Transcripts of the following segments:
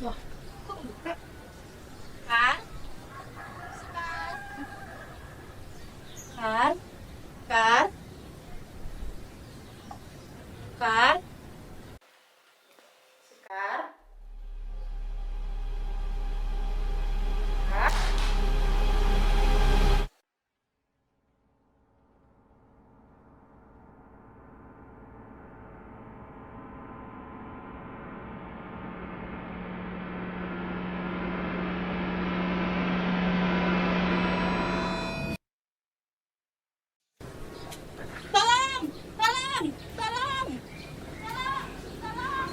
Wah, kok buka? Kan? Kan? Kan? Kan? Kan? Kan? Tolong! Tolong! Tolong! Tolong! Tolong!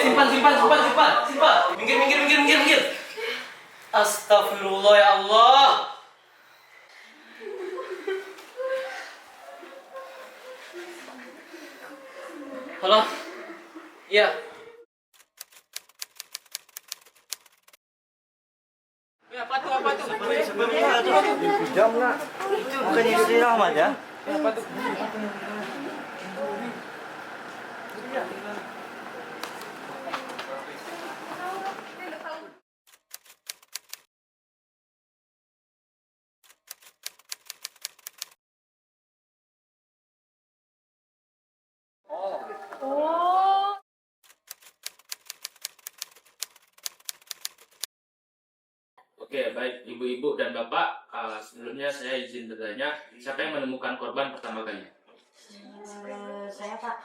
Simpan, simpan, simpan, simpan, simpan. Minggir, minggir, minggir, minggir, minggir. Astagfirullah ya Allah. Halo? Iya. Apa tuh, apa tuh? Jam nak. Bukan istri Rahmat ya? Apa tuh? Oh, Oke, baik ibu-ibu dan bapak, sebelumnya saya izin bertanya, siapa yang menemukan korban pertama kali? saya Pak.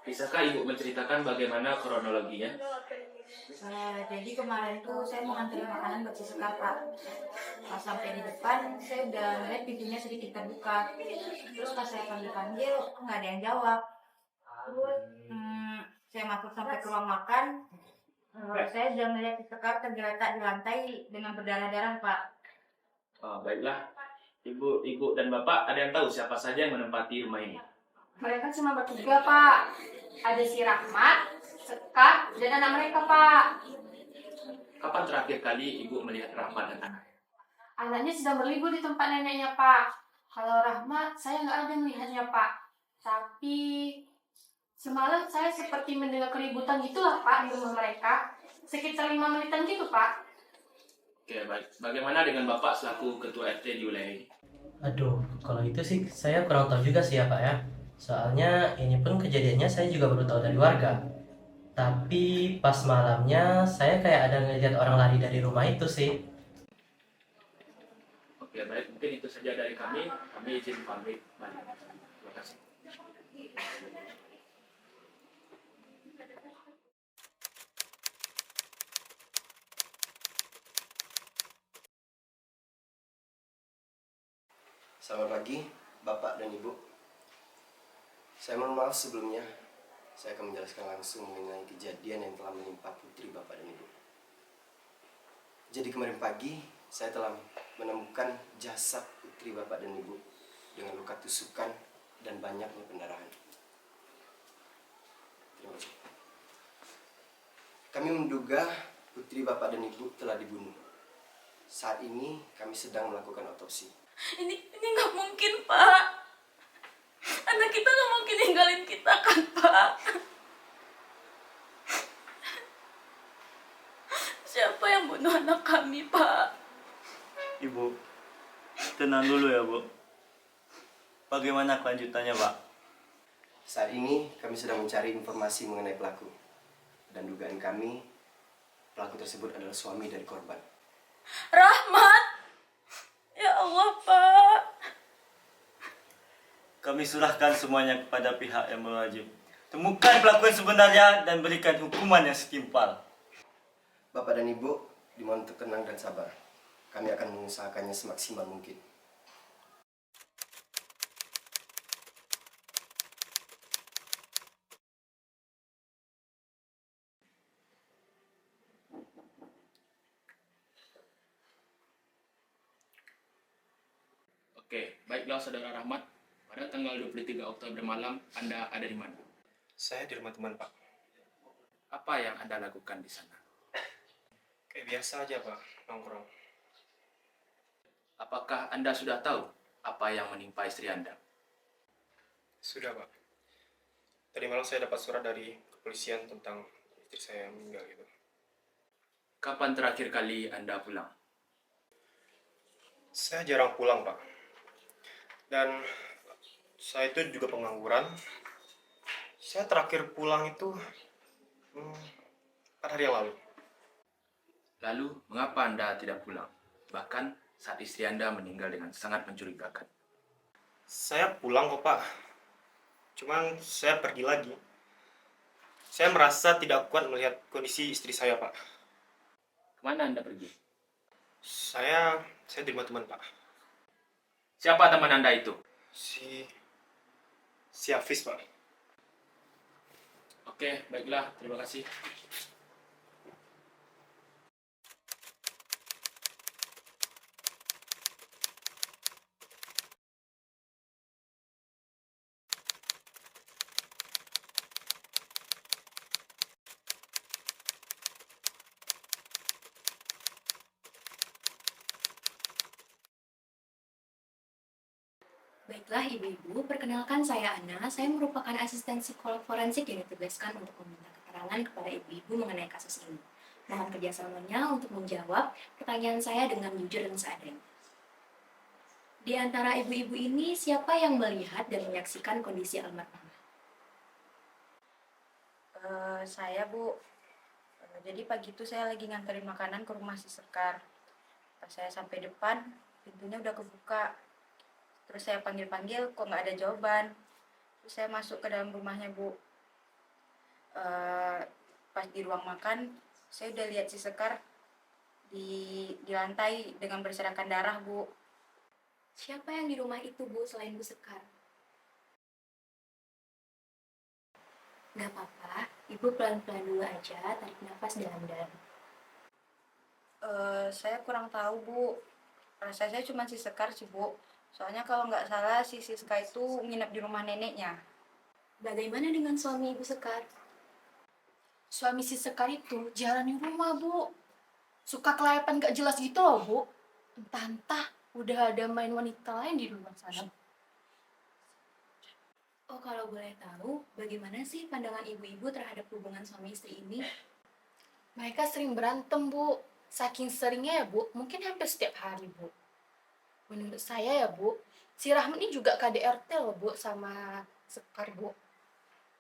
Bisakah ibu menceritakan bagaimana kronologinya? Jadi kemarin tuh saya mau nganterin makanan buat si Sekar Pak. Pas sampai di depan, saya udah ngeliat pintunya sedikit terbuka. Terus pas saya panggil-panggil, nggak ada yang jawab. Terus saya masuk sampai ke ruang makan. Saya sudah melihat si Sekar tergeletak di lantai dengan berdarah-darah Pak. Baiklah, ibu dan bapak, ada yang tahu siapa saja yang menempati rumah ini? Mereka cuma bertiga Pak. Ada si Rahmat, Sekar, dan anak mereka Pak. Kapan terakhir kali ibu melihat Rahmat dan anak? Anaknya sedang berlibur di tempat neneknya, Pak. Kalau Rahmat, saya nggak ada melihatnya, Pak. Tapi semalam saya seperti mendengar keributan gitulah, Pak, di rumah mereka. Sekitar 5 menitan gitu, Pak. Oke, baik. Bagaimana dengan bapak selaku ketua RT di wilayah ini? Aduh, kalau itu sih saya kurang tahu juga sih ya Pak ya. Soalnya ini pun kejadiannya saya juga baru tahu dari warga. Tapi pas malamnya saya kayak ada ngelihat orang lari dari rumah itu sih. Oke, baik. Mungkin itu saja dari kami. Kami izin pamit. Balik. Terima kasih. Selamat pagi, Bapak dan Ibu. Saya mohon maaf sebelumnya. Saya akan menjelaskan langsung mengenai kejadian yang telah menimpa putri Bapak dan Ibu. Jadi kemarin pagi, saya telah menemukan jasad putri Bapak dan Ibu dengan luka tusukan dan banyaknya pendarahan. Terima kasih. Kami menduga putri Bapak dan Ibu telah dibunuh. Saat ini kami sedang melakukan otopsi. Ini nggak mungkin, Pak. Anak kita nggak mungkin ninggalin kita kan, Pak. Siapa yang bunuh anak kami, Pak? Ibu, tenang dulu ya, Bu. Bagaimana kelanjutannya, Pak? Saat ini kami sedang mencari informasi mengenai pelaku. Dan dugaan kami, pelaku tersebut adalah suami dari korban. Rahmat! Ya Allah, Pak. Kami serahkan semuanya kepada pihak yang berwajib. Temukan pelaku yang sebenarnya dan berikan hukuman yang setimpal. Bapak dan Ibu, dimohon untuk tenang dan sabar. Kami akan mengusahakannya semaksimal mungkin. Baiklah Saudara Rahmat, pada tanggal 23 Oktober malam Anda ada di mana? Saya di rumah teman, Pak. Apa yang Anda lakukan di sana? Kayak biasa aja, Pak, nongkrong. Apakah Anda sudah tahu apa yang menimpa istri Anda? Sudah, Pak. Tadi malam saya dapat surat dari kepolisian tentang istri saya yang meninggal gitu. Kapan terakhir kali Anda pulang? Saya jarang pulang, Pak. Dan saya itu juga pengangguran. Saya terakhir pulang itu 4 hari yang lalu. Lalu, mengapa Anda tidak pulang? Bahkan saat istri Anda meninggal dengan sangat mencurigakan. Saya pulang kok, Pak. Cuman saya pergi lagi. Saya merasa tidak kuat melihat kondisi istri saya, Pak. Kemana Anda pergi? Saya di rumah teman, Pak. Siapa teman Anda itu? Si Hafiz, Pak. Oke, baiklah. Terima kasih. Baiklah ibu-ibu, perkenalkan saya Ana. Saya merupakan asisten psikolog forensik yang ditugaskan untuk meminta keterangan kepada ibu-ibu mengenai kasus ini. Mohon kerjasamanya untuk menjawab pertanyaan saya dengan jujur dan seadanya. Di antara ibu-ibu ini, siapa yang melihat dan menyaksikan kondisi almarhumah? Saya Bu. Jadi pagi itu saya lagi nganterin makanan ke rumah si Sekar. Pas saya sampai depan, pintunya udah kebuka. Terus saya panggil-panggil, kok nggak ada jawaban. Terus saya masuk ke dalam rumahnya, Bu. Pas di ruang makan, saya udah lihat si Sekar di lantai dengan berserakan darah, Bu. Siapa yang di rumah itu, Bu, selain Bu Sekar? Gak apa-apa, Ibu pelan-pelan dulu aja, tarik nafas dalam-dalam. Saya kurang tahu, Bu. Rasa saya cuma si Sekar sih, Bu. Soalnya kalau nggak salah si Siska itu nginep di rumah neneknya. Bagaimana dengan suami Ibu Sekar? Suami si Sekar itu jarang di rumah, Bu. Suka kelayapan gak jelas gitu loh, Bu. Entah-entah udah ada main wanita lain di luar sana. Oh, kalau boleh tahu, bagaimana sih pandangan ibu-ibu terhadap hubungan suami istri ini? Mereka sering berantem, Bu. Saking seringnya ya, Bu, mungkin hampir setiap hari, Bu. Menurut saya ya, Bu, si Rahmat ini juga KDRT loh, Bu, sama Sekar, Bu.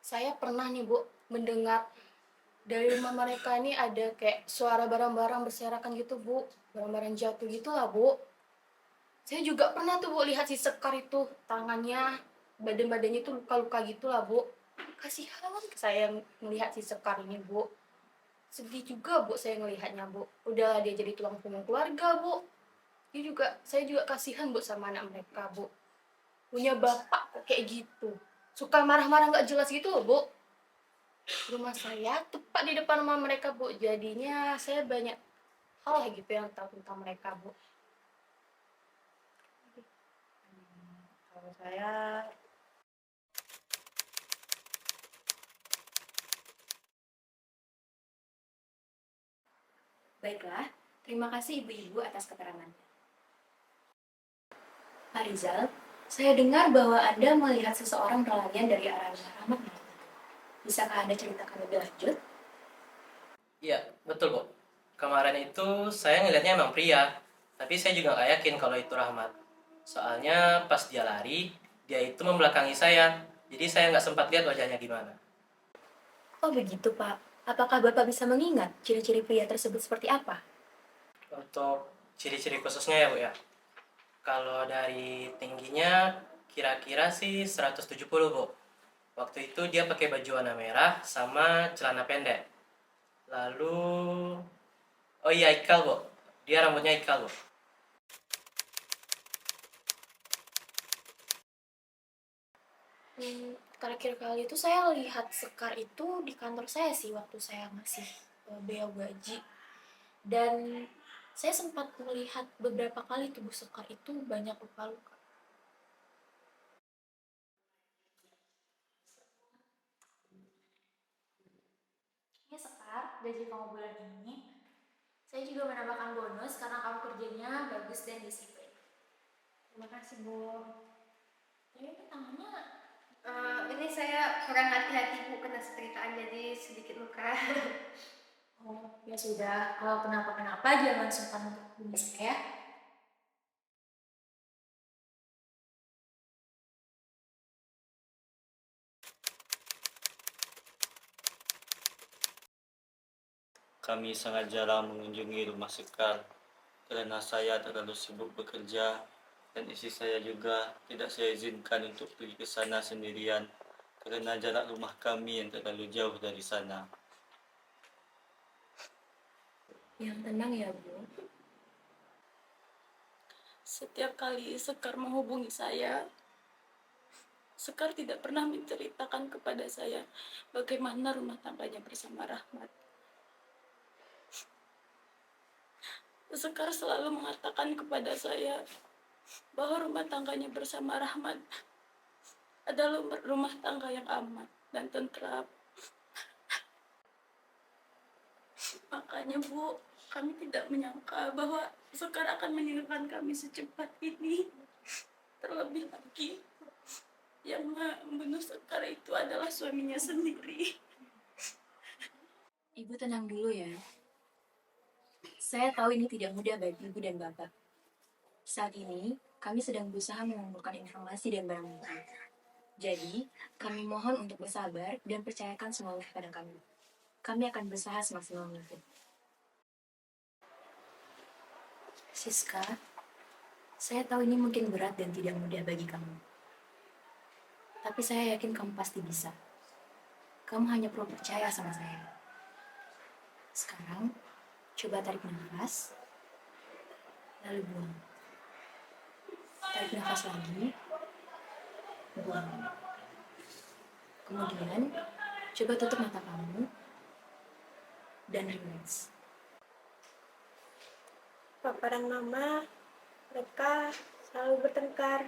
Saya pernah nih, Bu, mendengar dari rumah mereka ini ada kayak suara barang-barang berserakan gitu, Bu. Barang-barang jatuh gitu lah, Bu. Saya juga pernah tuh, Bu, lihat si Sekar itu, tangannya, badan-badannya itu luka-luka gitu lah, Bu. Kasihan saya melihat si Sekar ini, Bu. Sedih juga, Bu, saya ngelihatnya, Bu. Udah dia jadi tulang punggung keluarga, Bu. Saya juga kasihan, Bu, sama anak mereka, Bu. Punya bapak kok kayak gitu. Suka marah-marah gak jelas gitu loh, Bu. Rumah saya tepat di depan rumah mereka, Bu. Jadinya saya banyak hal lah gitu yang tahu tentang mereka, Bu. Kalau saya Baiklah, terima kasih ibu-ibu atas keterangannya. Pak Rizal, saya dengar bahwa Anda melihat seseorang berlarian dari arah rumah Rahmat. Bisakah Anda ceritakan lebih lanjut? Iya, betul, Bu. Kemarin itu saya ngelihatnya emang pria, tapi saya juga nggak yakin kalau itu Rahmat. Soalnya pas dia lari, dia itu membelakangi saya, jadi saya nggak sempat lihat wajahnya gimana. Oh begitu, Pak. Apakah Bapak bisa mengingat ciri-ciri pria tersebut seperti apa? Untuk ciri-ciri khususnya ya, Bu ya. Kalau dari tingginya kira-kira sih 170, Bu. Waktu itu dia pakai baju warna merah sama celana pendek. Lalu oh iya, ikal, Bu. Dia rambutnya ikal, Bu. Terakhir kali itu saya lihat Sekar itu di kantor saya sih waktu saya masih bea gaji. Dan saya sempat melihat beberapa kali tubuh Sekar itu banyak luka-luka. gaji kamu bulan ini. Saya juga menambahkan bonus karena kamu kerjanya bagus dan disiplin. Terima kasih, Bu. Ini tangannya... Ini saya kurang hati-hati Bu, kena setrikaan jadi sedikit luka. Oh, ya sudah. Kalau kenapa-kenapa jangan sungkan untuk hubungi saya. Kami sangat jarang mengunjungi rumah Sekar karena saya terlalu sibuk bekerja dan istri saya juga tidak saya izinkan untuk pergi ke sana sendirian karena jarak rumah kami yang terlalu jauh dari sana. Yang tenang ya, Bu. Setiap kali Sekar menghubungi saya, Sekar tidak pernah menceritakan kepada saya bagaimana rumah tangganya bersama Rahmat. Sekar selalu mengatakan kepada saya bahwa rumah tangganya bersama Rahmat adalah rumah tangga yang aman dan tentram. Makanya Bu, kami tidak menyangka bahwa Sekar akan meninggalkan kami secepat ini. Terlebih lagi, yang membunuh Sekar itu adalah suaminya sendiri. Ibu tenang dulu ya. Saya tahu ini tidak mudah bagi Ibu dan Bapak. Saat ini, kami sedang berusaha mengumpulkan informasi dan barang bukti. Jadi, kami mohon untuk bersabar dan percayakan semuanya kepada kami. Kami akan berusaha semaksimal mungkin. Siska, saya tahu ini mungkin berat dan tidak mudah bagi kamu. Tapi saya yakin kamu pasti bisa. Kamu hanya perlu percaya sama saya. Sekarang, coba tarik nafas, lalu buang. Tarik nafas lagi, buang. Kemudian, coba tutup mata kamu, dan relax. Papa dan Mama, mereka selalu bertengkar.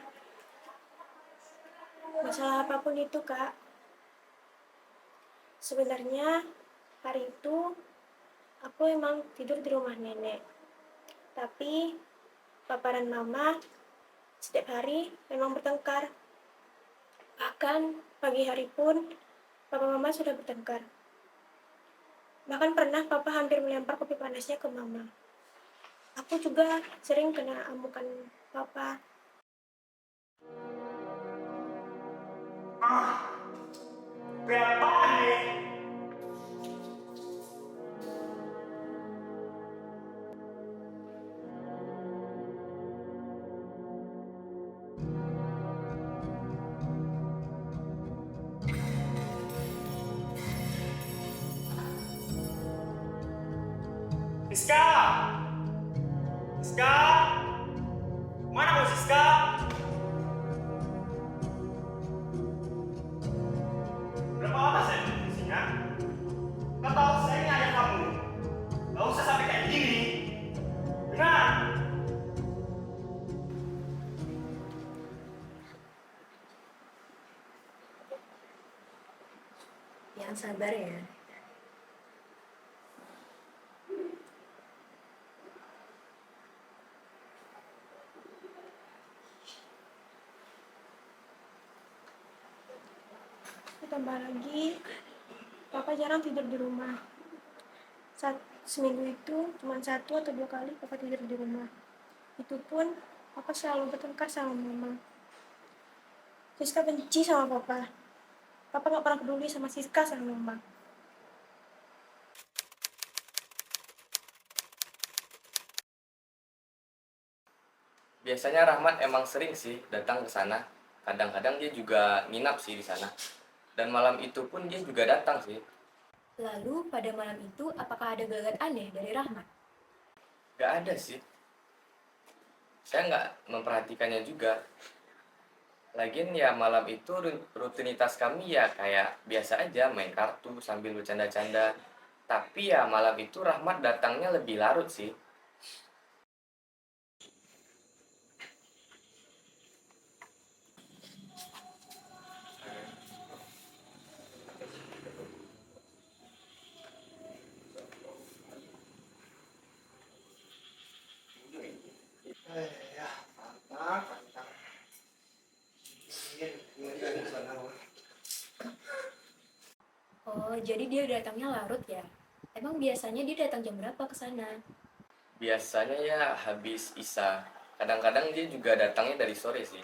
Masalah apapun itu, Kak. Sebenarnya hari itu aku emang tidur di rumah nenek. Tapi Papa dan Mama setiap hari memang bertengkar. Bahkan pagi hari pun Papa Mama sudah bertengkar. Bahkan pernah Papa hampir melempar kopi panasnya ke Mama. Aku juga sering kena amukan Papa. Siska! Siska! Mana kau Siska? Berapa lama saya duduk di sini? Kau tahu saya ini ayah kamu. Gak usah sampai kayak gini. Dengar! Yang sabar ya. Tambah lagi, Papa jarang tidur di rumah. Seminggu itu cuma 1 atau 2 kali Papa tidur di rumah. Itu pun Papa selalu bertengkar sama Mama. Siska benci sama Papa. Papa gak pernah peduli sama Siska sama Mama. Biasanya Rahmat emang sering sih datang ke sana. Kadang-kadang dia juga nginap sih di sana. Dan malam itu pun dia juga datang sih. Lalu pada malam itu apakah ada gelagat aneh dari Rahmat? Gak ada sih. Saya nggak memperhatikannya juga. Lagian ya malam itu rutinitas kami ya kayak biasa aja main kartu sambil bercanda-canda. Tapi ya malam itu Rahmat datangnya lebih larut sih. jadi dia datangnya larut ya? Emang biasanya dia datang jam berapa ke sana? Biasanya ya habis Isya. Kadang-kadang dia juga datangnya dari sore sih.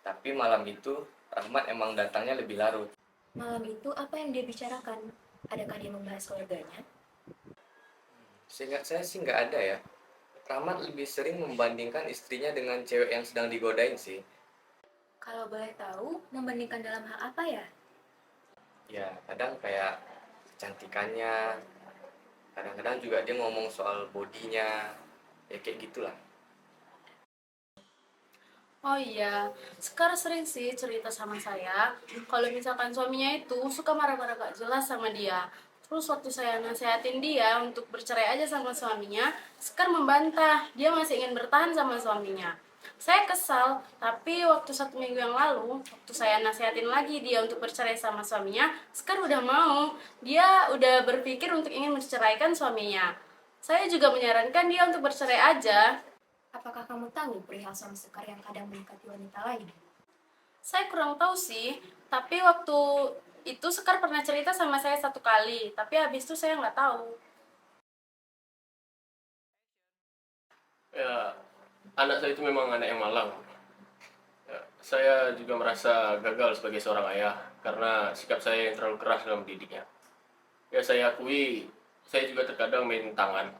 Tapi malam itu Rahmat emang datangnya lebih larut. Malam itu apa yang dia bicarakan? Adakah dia membahas keluarganya? Seingat saya sih nggak ada ya. Rahmat lebih sering membandingkan istrinya dengan cewek yang sedang digodain sih. Kalau boleh tahu, membandingkan dalam hal apa ya? Ya kadang kayak kecantikannya. Kadang-kadang juga dia ngomong soal bodinya. Ya kayak gitulah. Oh iya, Sekar sering sih cerita sama saya kalau misalkan suaminya itu suka marah-marah gak jelas sama dia. Terus waktu saya nasehatin dia untuk bercerai aja sama suaminya, Sekar membantah, dia masih ingin bertahan sama suaminya. Saya kesal, tapi waktu 1 minggu yang lalu, waktu saya nasehatin lagi dia untuk bercerai sama suaminya, Sekar udah mau. Dia udah berpikir untuk ingin menceraikan suaminya. Saya juga menyarankan dia untuk bercerai aja. Apakah kamu tahu perihal suami Sekar yang kadang mendekati wanita lain? Saya kurang tahu sih, tapi waktu itu Sekar pernah cerita sama saya 1 kali, tapi habis itu saya nggak tahu. Ya, anak saya itu memang anak yang malang. Ya, saya juga merasa gagal sebagai seorang ayah karena sikap saya yang terlalu keras dalam mendidiknya. Ya, saya akui, saya juga terkadang main tangan.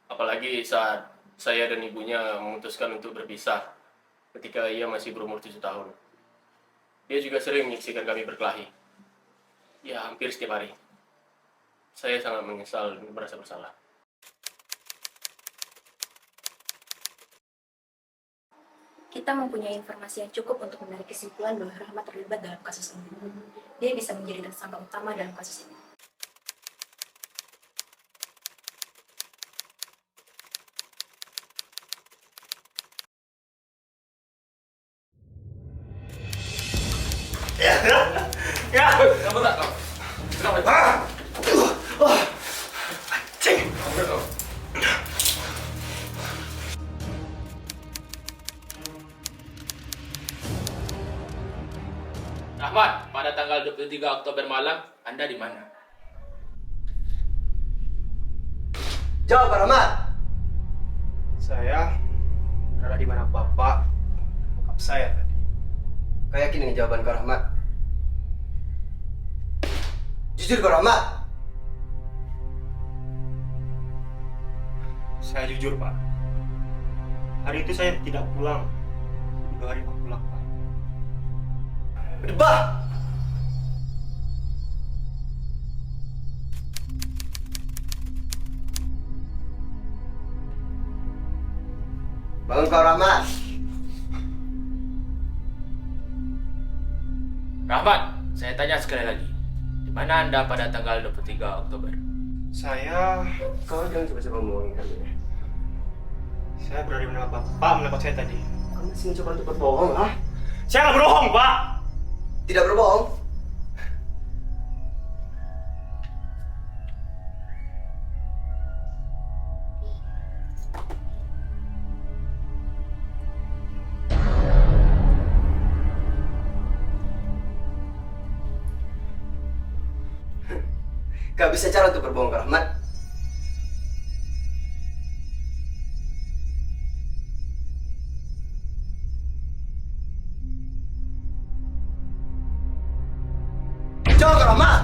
Apalagi saat saya dan ibunya memutuskan untuk berpisah ketika ia masih berumur 7 tahun. Dia juga sering menyaksikan kami berkelahi. Ya, hampir setiap hari. Saya sangat menyesal dan merasa bersalah. Kita mempunyai informasi yang cukup untuk menarik kesimpulan bahwa Rahmat terlibat dalam kasus ini. Dia bisa menjadi tersangka utama dalam kasus ini. Ya, Kamu tak tahu. cing. Rahmat, pada tanggal 23 Oktober malam, Anda di mana? Jawab, Pak Rahmat. Saya berada di mana Bapak bokap saya tadi. Kau yakin dengan jawaban Kak Rahmat? Jujur Kak Rahmat. Saya jujur, Pak. Hari itu saya tidak pulang. 2 hari Pak pulang, Pak. Berdebah. Bangun Kak Rahmat. Rahmat, saya tanya sekali lagi. Di mana Anda pada tanggal 23 Oktober? Saya Kau jangan coba-coba ngomongin kami ya. saya berada di mana Bapak mendapat saya tadi. Kau masih mencoba untuk berbohong, ah? Saya nggak berbohong, Pak. Tidak berbohong. Gak bisa cara untuk berbohong, Kak Rahmat. Jawab, Kak Rahmat.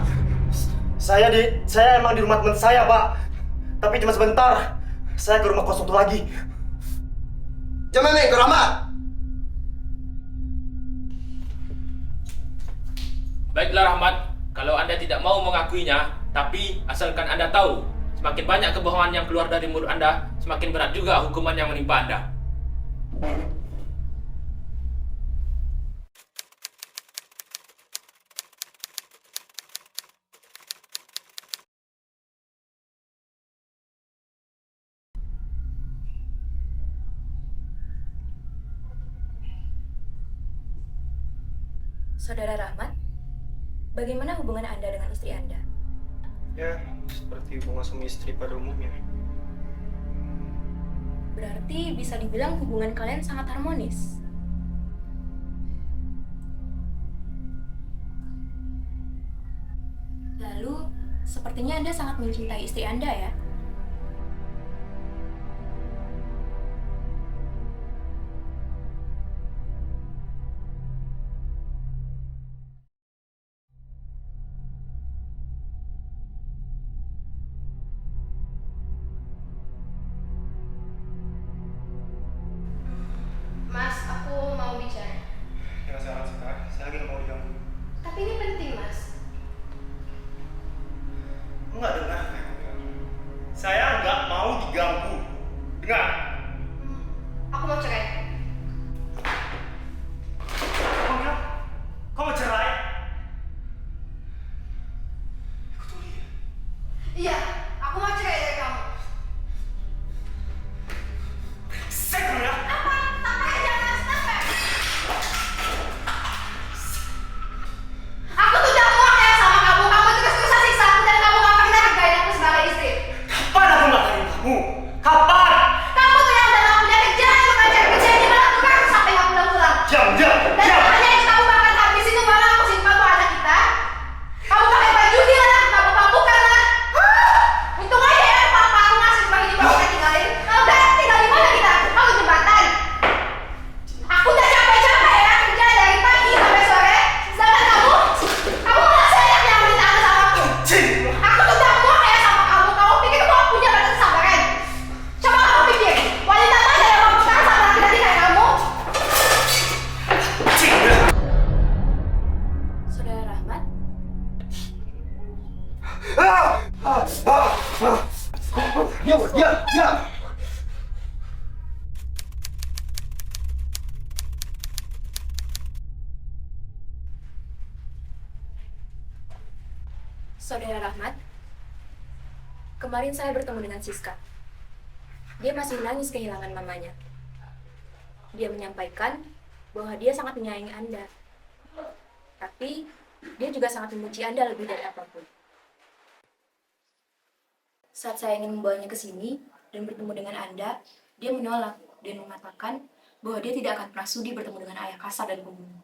Saya emang di rumah teman saya, Pak. Tapi cuma sebentar. Saya ke rumah 01 lagi. Jangan main, Kak Rahmat. Baiklah Rahmat, kalau Anda tidak mau mengakuinya, tapi asalkan Anda tahu, semakin banyak kebohongan yang keluar dari mulut Anda, semakin berat juga hukuman yang menimpa Anda. Saudara Rahmat, bagaimana hubungan Anda dengan istri Anda? Ya, seperti hubungan suami istri pada umumnya. Berarti bisa dibilang hubungan kalian sangat harmonis. Lalu, Sepertinya Anda sangat mencintai istri Anda ya. Mas, aku mau bicara. Ya sekarang saya lagi nggak mau diganggu. Tapi ini penting, Mas. Enggak dengar. Saya nggak mau diganggu. Dengar. Aku mau cerai. Kamu bilang, kamu cerai? Aku tuh lihat. Iya, aku mau cerai dari kamu. Saya kamu ya. Tampaknya jangan, tampaknya. Aku tuh udah muak ya sama kamu. Kamu terus-terusan siksa aku dan kamu gak pernah hargain aku sebagai istri. Kapan aku nggak hargain kamu? Kapan? Kamu tuh yang udah gak punya kerjaan, lu kerja di mana tuh kan sampai gak pulang-pulang. Diam. Dan makanya itu kamu makan habis itu malah aku simpan tuh anak kita. Kamu pakai baju dia lah, kamu pampukan lah. Untung aja ya papa aku ngasih bagi di bawah tinggalin. Kalau udah tinggal di mana kita? Kamu jembatan. Aku udah capek-capek ya kerja dari pagi sampai sore. Sedangkan kamu malah sayang yang minta sama aku. Aku tuh udah muak ya sama kamu. Kamu pikir kamu punya batas kesabaran? Coba kamu pikir, wanita mana yang mau bertahan sama laki-laki kayak kamu? Saudara Rahmat, Ya. Saudara Rahmat, kemarin saya bertemu dengan Siska. Dia masih menangis kehilangan mamanya. Dia menyampaikan bahwa dia sangat menyayangi Anda. Tapi, dia juga sangat memuji Anda lebih dari apapun. Saat saya ingin membawanya ke sini dan bertemu dengan Anda, dia menolak dan mengatakan bahwa dia tidak akan pernah sudi bertemu dengan ayah kasar dan pembunuh.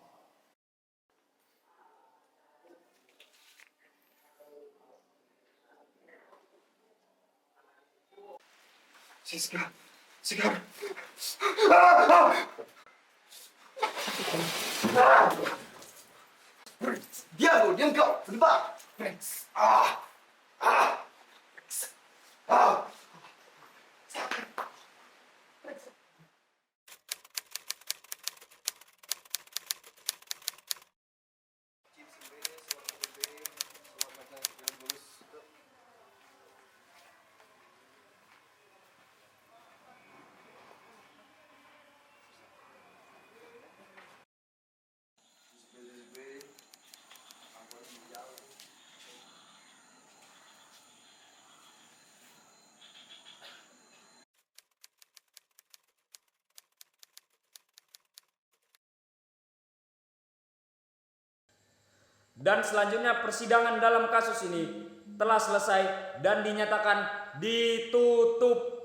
Siska. Diam kau. Berdebat. Dan selanjutnya persidangan dalam kasus ini telah selesai dan dinyatakan ditutup.